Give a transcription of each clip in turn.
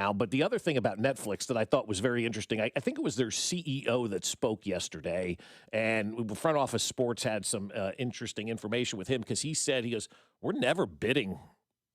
Al. But the other thing about Netflix that I thought was very interesting, I think it was their CEO that spoke yesterday, and Front Office Sports had some interesting information with him because he goes, we're never bidding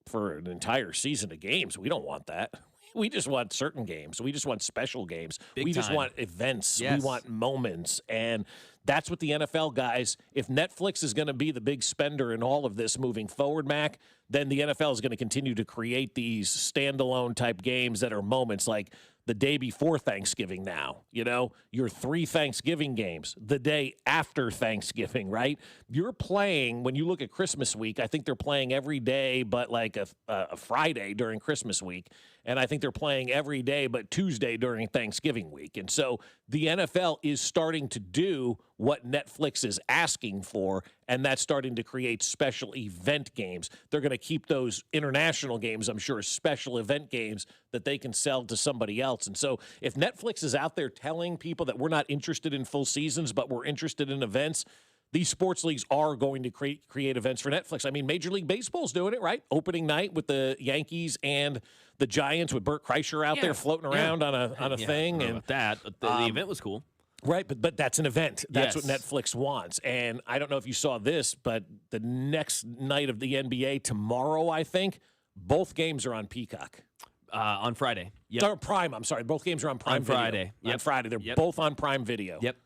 for an entire season of games. We don't want that. We just want certain games. We just want special games. Big we time. just want events. Yes. We want moments. And that's what the NFL guys, if Netflix is going to be the big spender in all of this moving forward, Mac, then the NFL is going to continue to create these standalone type games that are moments like the day before Thanksgiving now, your 3 Thanksgiving games, the day after Thanksgiving, right? You're playing, when you look at Christmas week, I think they're playing every day but like a Friday during Christmas week. And I think they're playing every day but Tuesday during Thanksgiving week. And so the NFL is starting to do what Netflix is asking for, and that's starting to create special event games. They're going to keep those international games, I'm sure, special event games that they can sell to somebody else. And so if Netflix is out there telling people that we're not interested in full seasons, but we're interested in events, these sports leagues are going to create events for Netflix. I mean, Major League Baseball's doing it, right? Opening night with the Yankees and the Giants with Burt Kreischer out there floating around on a thing. And that, but the event was cool. Right, but that's an event. That's Yes. what Netflix wants. And I don't know if you saw this, but the next night of the NBA, tomorrow, I think, both games are on Peacock. On Friday. Yep. Or Prime, I'm sorry. Both games are on Prime Video. Friday. On Yep. Friday. They're Yep. both on Prime Video. Yep.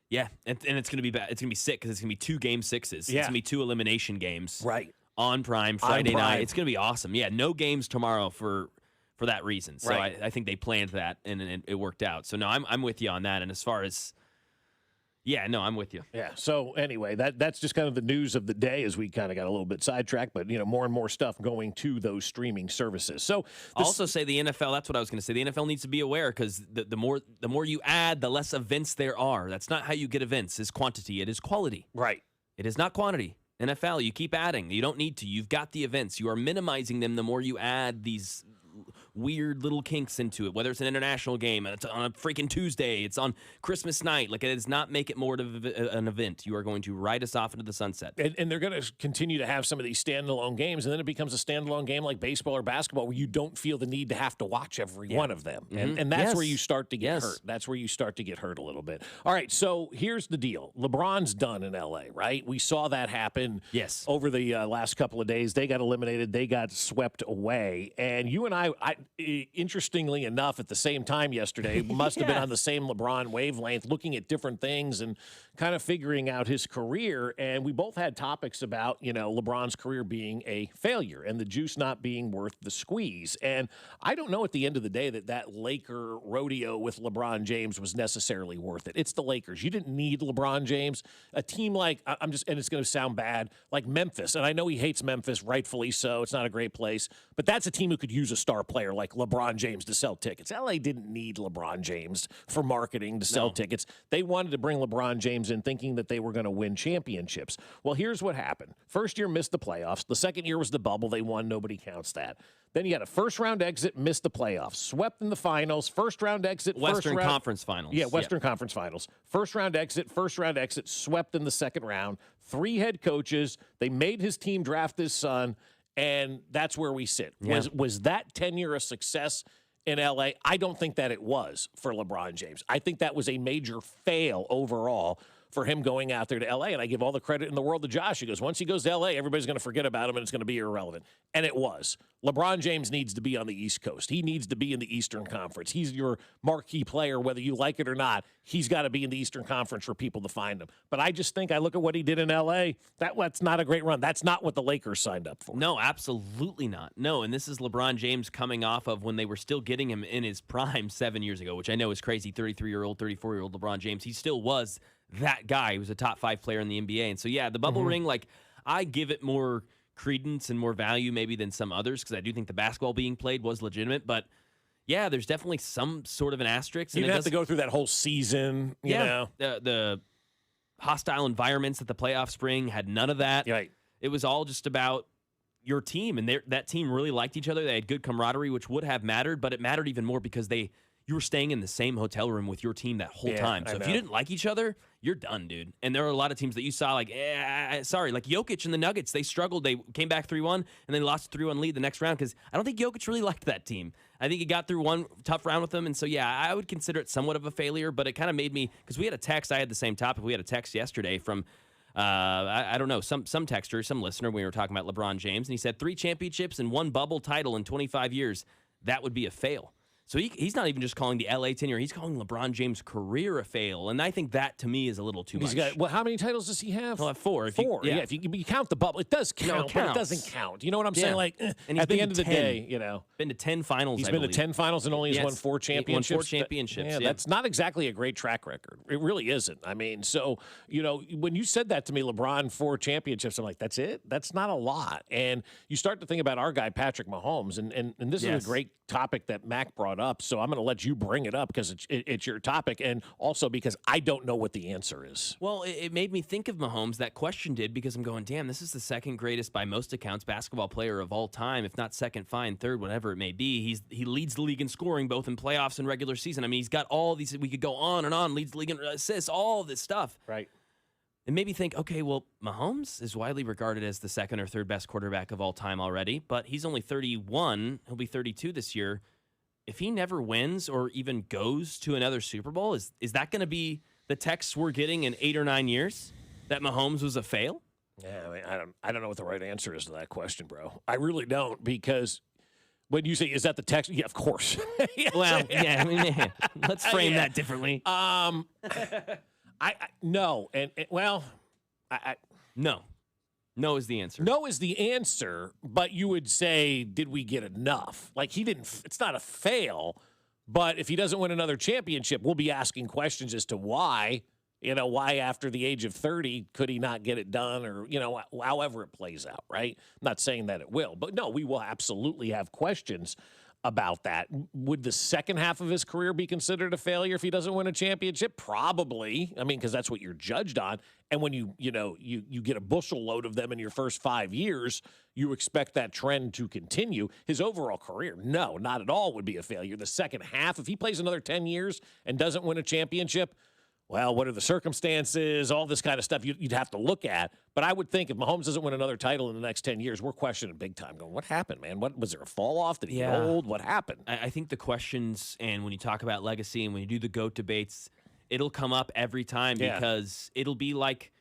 Yeah, and it's going to be bad. It's going to be sick because it's going to be 2 game 6s. It's Yeah. going to be 2 elimination games. Right. On Prime Friday Prime. night. It's going to be awesome. Yeah, no games tomorrow for that reason. So Right. I think they planned that and it worked out. So no, I'm with you on that. And as far as I'm with you. Yeah. So anyway, that's just kind of the news of the day as we kind of got a little bit sidetracked, but more and more stuff going to those streaming services. So Also say the NFL, that's what I was going to say. The NFL needs to be aware because the more you add, the less events there are. That's not how you get events. It's quantity. It is quality. Right. It is not quantity. NFL, you keep adding. You don't need to. You've got the events. You are minimizing them the more you add these weird little kinks into it, whether it's an international game, it's on a freaking Tuesday, it's on Christmas night. Like, it does not make it more of an event. You are going to ride us off into the sunset. And they're going to continue to have some of these standalone games, and then it becomes a standalone game like baseball or basketball where you don't feel the need to have to watch every one of them. And that's where you start to get hurt. That's where you start to get hurt a little bit. All right, so here's the deal. LeBron's done in L.A., right? We saw that happen over the last couple of days. They got eliminated. They got swept away. And you and I interestingly enough, at the same time yesterday, must have been on the same LeBron wavelength, looking at different things and kind of figuring out his career. And we both had topics about, LeBron's career being a failure and the juice not being worth the squeeze. And I don't know at the end of the day that Laker rodeo with LeBron James was necessarily worth it. It's the Lakers. You didn't need LeBron James. A team like, and it's going to sound bad, like Memphis. And I know he hates Memphis, rightfully so. It's not a great place. But that's a team who could use a star player like LeBron James to sell tickets. LA didn't need LeBron James for marketing to sell tickets. They wanted to bring LeBron James in thinking that they were going to win championships. Well, here's what happened. First year missed the playoffs. The second year was the bubble. They won. Nobody counts that. Then you had a first-round exit, missed the playoffs. Swept in the finals. First-round exit. Western Conference Finals. Yeah, Western Conference Finals. First-round exit, swept in the second round. 3 head coaches. They made his team draft his son. And that's where we sit. Yeah. Was that tenure a success in L.A.? I don't think that it was for LeBron James. I think that was a major fail overall for him going out there to L.A., and I give all the credit in the world to Josh. He goes, once he goes to L.A., everybody's going to forget about him, and it's going to be irrelevant. And it was. LeBron James needs to be on the East Coast. He needs to be in the Eastern Conference. He's your marquee player, whether you like it or not. He's got to be in the Eastern Conference for people to find him. But I just think I look at what he did in L.A., that's not a great run. That's not what the Lakers signed up for. No, absolutely not. No, and this is LeBron James coming off of when they were still getting him in his prime 7 years ago, which I know is crazy, 33-year-old, 34-year-old LeBron James. He still was that guy. He was a top 5 player in the NBA. And so, the bubble ring, I give it more credence and more value maybe than some others because I do think the basketball being played was legitimate. But, there's definitely some sort of an asterisk. You didn't have to go through that whole season, you know. The hostile environments that the playoffs bring had none of that. Right. It was all just about your team, and that team really liked each other. They had good camaraderie, which would have mattered, but it mattered even more because you were staying in the same hotel room with your team that whole time. So if you didn't like each other, you're done, dude. And there are a lot of teams that you saw like Jokic and the Nuggets, they struggled. They came back 3-1, and they lost a 3-1 lead the next round because I don't think Jokic really liked that team. I think he got through one tough round with them. And so, yeah, I would consider it somewhat of a failure, but it kind of made me, because we had a text. I had the same topic. We had a text yesterday from, I don't know, some texter, some listener. We were talking about LeBron James, and he said 3 championships and 1 bubble title in 25 years. That would be a fail. So he's not even just calling the LA tenure. He's calling LeBron James' career a fail. And I think that, to me, is a little too much. Well, how many titles does he have? He'll have 4. If you count the bubble, it does count, but it doesn't count. You know what I'm saying? Like, and at the end of the day, been to 10 finals, He's been to 10 finals and only has won 4 championships. He won 4 championships. That's not exactly a great track record. It really isn't. I mean, so, when you said that to me, LeBron, 4 championships, I'm like, that's it? That's not a lot. And you start to think about our guy, Patrick Mahomes, and this is a great topic that Mac brought up, so I'm going to let you bring it up because it's your topic, and also because I don't know what the answer is. Well, it made me think of Mahomes. That question did, because I'm going, damn, this is the second greatest, by most accounts, basketball player of all time, if not second, fine, third, whatever it may be. He leads the league in scoring, both in playoffs and regular season. I mean, he's got all these, we could go on and on, leads the league in assists, all this stuff. Right. It made me think, okay, well, Mahomes is widely regarded as the second or third best quarterback of all time already, but he's only 31. He'll be 32 this year. If he never wins or even goes to another Super Bowl, is that going to be the texts we're getting in 8 or 9 years, that Mahomes was a fail? Yeah, I don't know what the right answer is to that question, bro. I really don't, because when you say, is that the text? Yeah, of course. Yes. Well, yeah, I mean, let's frame that differently. No, no. No is the answer. No is the answer, but you would say, did we get enough? Like, he didn't, it's not a fail, but if he doesn't win another championship, we'll be asking questions as to why. Why after the age of 30 could he not get it done, or, however it plays out, right? I'm not saying that it will, but no, we will absolutely have questions about that. Would the second half of his career be considered a failure if he doesn't win a championship? Probably. I mean, because that's what you're judged on. And when you get a bushel load of them in your first 5 years, you expect that trend to continue. His overall career, no, not at all would be a failure. The second half, if he plays another 10 years and doesn't win a championship, well, what are the circumstances, all this kind of stuff you'd have to look at. But I would think if Mahomes doesn't win another title in the next 10 years, we're questioning big time, going, what happened, man? What was there, a fall off? Did he get old? What happened? I think the questions, and when you talk about legacy and when you do the GOAT debates, it'll come up every time, because it'll be like,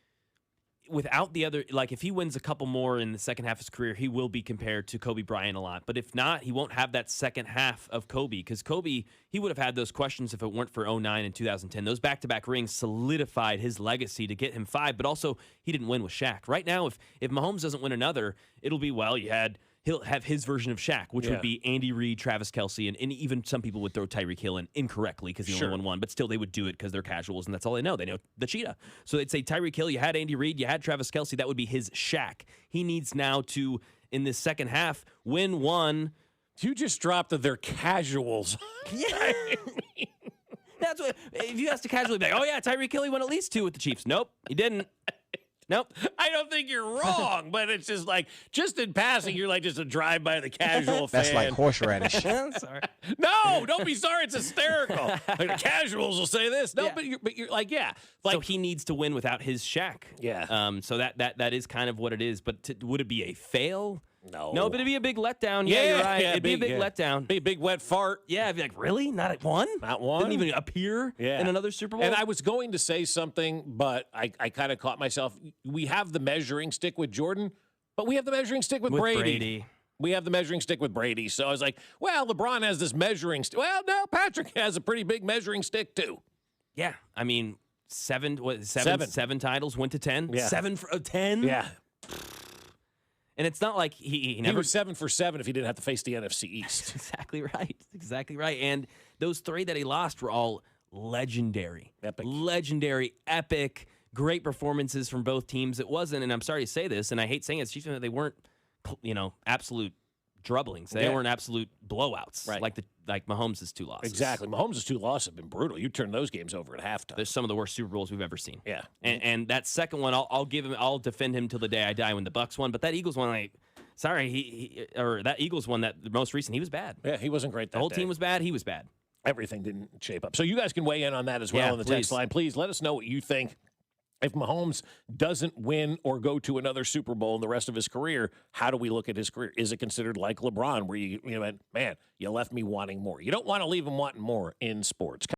without the other, like, if he wins a couple more in the second half of his career, he will be compared to Kobe Bryant a lot. But if not, he won't have that second half of Kobe, because Kobe, he would have had those questions if it weren't for 2009 and 2010. Those back-to-back rings solidified his legacy to get him 5, but also he didn't win with Shaq. Right now, if Mahomes doesn't win another, it'll be, well, he'll have his version of Shaq, which would be Andy Reid, Travis Kelce, and even some people would throw Tyreek Hill in incorrectly because he only won one, but still they would do it because they're casuals and that's all they know. They know the cheetah. So they'd say Tyreek Hill, you had Andy Reid, you had Travis Kelce, that would be his Shaq. He needs now to, in this second half, win one. You just dropped that they're casuals. Yeah. I mean, that's what, if you ask to casually be like, oh yeah, Tyreek Hill, he won at least 2 with the Chiefs. Nope, he didn't. Nope. I don't think you're wrong, but it's just like, just in passing, you're like just a drive by the casual fan. That's like horseradish. I'm sorry. No, don't be sorry. It's hysterical. Like the casuals will say this. No, but you're like, yeah. Like, so he needs to win without his Shaq. Yeah. So that is kind of what it is. But would it be a fail? No. No, but it'd be a big letdown. Yeah, you're right. It'd be a big letdown. Be a big wet fart. Yeah, I'd be like, really? Not at one? Not one? Didn't even appear in another Super Bowl? And I was going to say something, but I kind of caught myself. We have the measuring stick with Jordan, but we have the measuring stick with Brady. We have the measuring stick with Brady. So I was like, well, LeBron has this measuring stick. Well, no, Patrick has a pretty big measuring stick too. Yeah. I mean, seven titles, went to 10. Yeah. 7 for 10? Yeah. And it's not like he never... He was 7 for 7 if he didn't have to face the NFC East. Exactly right. Exactly right. And those 3 that he lost were all legendary. Epic. Legendary, epic, great performances from both teams. It wasn't, and I'm sorry to say this, and I hate saying it, they weren't, absolute drubblings. They weren't absolute blowouts. Right. Like Mahomes' 2 losses. Exactly. Mahomes' 2 losses have been brutal. You turn those games over at halftime. There's some of the worst Super Bowls we've ever seen. Yeah. And that second one, I'll defend him till the day I die when the Bucs won. But that Eagles one, that Eagles one, that the most recent, he was bad. Yeah, he wasn't great that day. The whole team was bad. He was bad. Everything didn't shape up. So you guys can weigh in on that as well on the text line. Please let us know what you think. If Mahomes doesn't win or go to another Super Bowl in the rest of his career, how do we look at his career? Is it considered like LeBron, where you know, man, you left me wanting more? You don't want to leave him wanting more in sports.